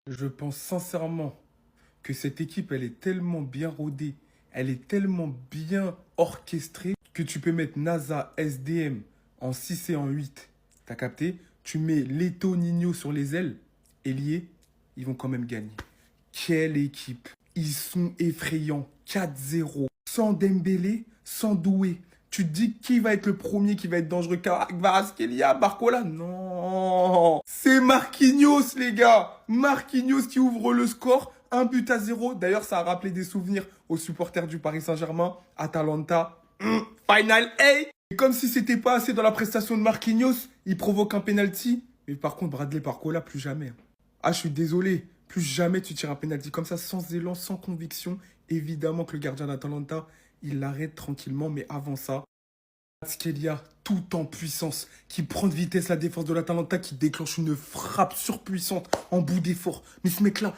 Je pense sincèrement que cette équipe, elle est tellement bien rodée, elle est tellement bien orchestrée que tu peux mettre NASA, SDM en 6 et en 8. T'as capté? Tu mets Leto, Nino sur les ailes, ailier, ils vont quand même gagner. Quelle équipe! Ils sont effrayants. 4-0. Sans Dembélé, sans Doué. Tu te dis qui va être le premier qui va être dangereux? Kvaratskhelia, Barcola? Non! C'est Marquinhos, les gars! Marquinhos qui ouvre le score. 1-0. D'ailleurs, ça a rappelé des souvenirs aux supporters du Paris Saint-Germain. Atalanta. Final 8! Et comme si c'était pas assez dans la prestation de Marquinhos, il provoque un penalty. Mais par contre, Bradley Barcola, plus jamais. Ah, je suis désolé. Plus jamais tu tires un penalty comme ça, sans élan, sans conviction. Évidemment que le gardien d'Atalanta, il l'arrête tranquillement. Mais avant ça, Skelia, tout en puissance, qui prend de vitesse la défense de l'Atalanta, qui déclenche une frappe surpuissante en bout d'effort. Mais ce mec-là...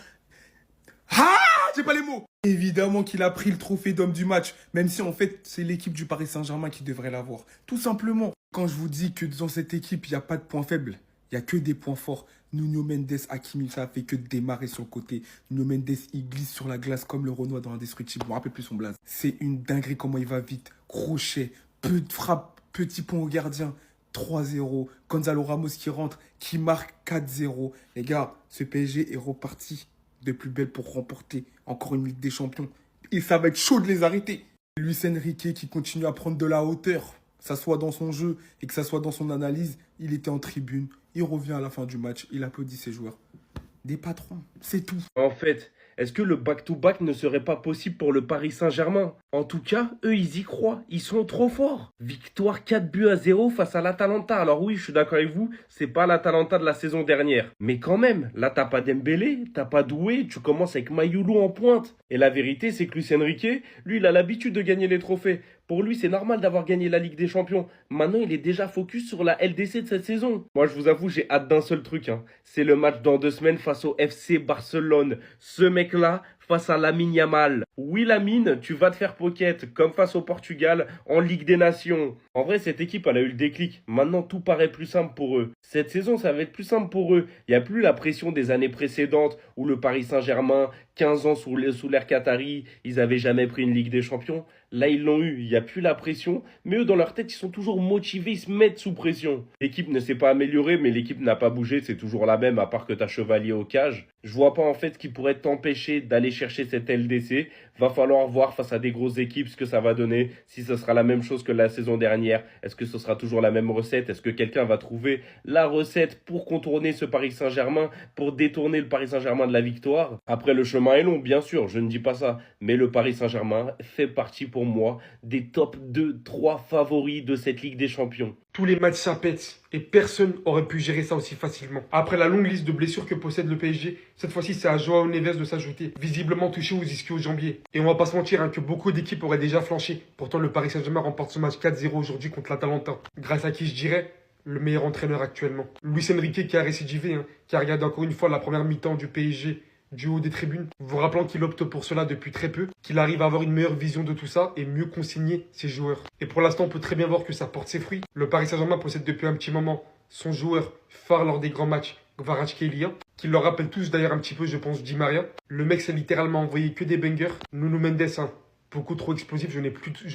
Ah, j'ai pas les mots. Évidemment qu'il a pris le trophée d'homme du match, même si en fait c'est l'équipe du Paris Saint-Germain qui devrait l'avoir. Tout simplement. Quand je vous dis que dans cette équipe, il n'y a pas de points faibles, il n'y a que des points forts. Nuno Mendes, Hakimi, ça a fait que démarrer sur le côté. Nuno Mendes, il glisse sur la glace comme le Renoir dans Indestructible. Je me rappelle plus son blaze. C'est une dinguerie comment il va vite. Crochet, peu de frappe, petit pont au gardien. 3-0. Gonzalo Ramos qui rentre, qui marque 4-0. Les gars, ce PSG est reparti de plus belle pour remporter encore une Ligue des Champions. Et ça va être chaud de les arrêter. Luis Enrique qui continue à prendre de la hauteur, que ça soit dans son jeu et que ça soit dans son analyse. Il était en tribune, il revient à la fin du match, il applaudit ses joueurs. Des patrons, c'est tout. En fait, est-ce que le back-to-back ne serait pas possible pour le Paris Saint-Germain? En tout cas, eux, ils y croient. Ils sont trop forts. Victoire 4-0 face à l'Atalanta. Alors oui, je suis d'accord avec vous, c'est pas l'Atalanta de la saison dernière. Mais quand même, là, t'as pas Dembélé, t'as pas Doué, tu commences avec Mayoulou en pointe. Et la vérité, c'est que Luis Enrique, lui, il a l'habitude de gagner les trophées. Pour lui, c'est normal d'avoir gagné la Ligue des Champions. Maintenant, il est déjà focus sur la LDC de cette saison. Moi, je vous avoue, j'ai hâte d'un seul truc. C'est le match dans 2 semaines face au FC Barcelone. Ce mec-là, face à Lamine Yamal. Oui, Lamine, tu vas te faire pocket, comme face au Portugal, en Ligue des Nations. En vrai, cette équipe, elle a eu le déclic. Maintenant, tout paraît plus simple pour eux. Cette saison, ça va être plus simple pour eux. Il n'y a plus la pression des années précédentes où le Paris Saint-Germain, 15 ans sous l'ère Qatari, ils n'avaient jamais pris une Ligue des Champions. Là, ils l'ont eu. Il n'y a plus la pression. Mais eux, dans leur tête, ils sont toujours motivés. Ils se mettent sous pression. L'équipe ne s'est pas améliorée, mais l'équipe n'a pas bougé. C'est toujours la même, à part que tu as Chevalier au cage. Je vois pas en fait ce qui pourrait t'empêcher d'aller chercher cette LDC. Va falloir voir face à des grosses équipes ce que ça va donner. Si ce sera la même chose que la saison dernière. Est-ce que ce sera toujours la même recette? Est-ce que quelqu'un va trouver la recette pour contourner ce Paris Saint-Germain, pour détourner le Paris Saint-Germain de la victoire? Après, le chemin est long, bien sûr, je ne dis pas ça. Mais le Paris Saint-Germain fait partie pour moi des top 2-3 favoris de cette Ligue des Champions. Tous les matchs ça pète et personne aurait pu gérer ça aussi facilement. Après la longue liste de blessures que possède le PSG, cette fois-ci c'est à Joao Neves de s'ajouter, visiblement touché aux ischio-jambiers. Et on va pas se mentir que beaucoup d'équipes auraient déjà flanché. Pourtant le Paris Saint-Germain remporte ce match 4-0 aujourd'hui contre l'Atalanta. Grâce à qui je dirais le meilleur entraîneur actuellement. Luis Enrique qui a récidivé, qui a regardé encore une fois la première mi-temps du PSG du haut des tribunes, vous rappelant qu'il opte pour cela depuis très peu, qu'il arrive à avoir une meilleure vision de tout ça et mieux consigner ses joueurs. Et pour l'instant, on peut très bien voir que ça porte ses fruits. Le Paris Saint-Germain possède depuis un petit moment son joueur phare lors des grands matchs, Kvaratskhelia, qui leur rappelle tous d'ailleurs un petit peu, je pense, Di Maria. Le mec s'est littéralement envoyé que des bangers. Nuno Mendes, beaucoup trop explosif, je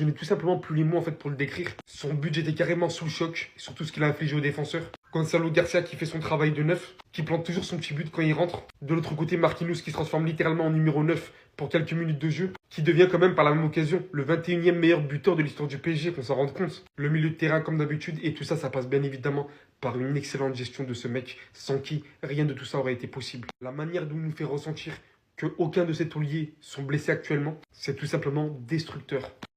n'ai tout simplement plus les mots en fait pour le décrire. Son but était carrément sous le choc, sur tout ce qu'il a infligé aux défenseurs. Gonzalo Garcia qui fait son travail de neuf, qui plante toujours son petit but quand il rentre. De l'autre côté, Marquinhos qui se transforme littéralement en numéro 9 pour quelques minutes de jeu, qui devient quand même par la même occasion le 21e meilleur buteur de l'histoire du PSG, qu'on s'en rende compte. Le milieu de terrain comme d'habitude, et tout ça, ça passe bien évidemment par une excellente gestion de ce mec, sans qui rien de tout ça aurait été possible. La manière dont il nous fait ressentir qu'aucun de ses tauliers sont blessés actuellement, c'est tout simplement destructeur.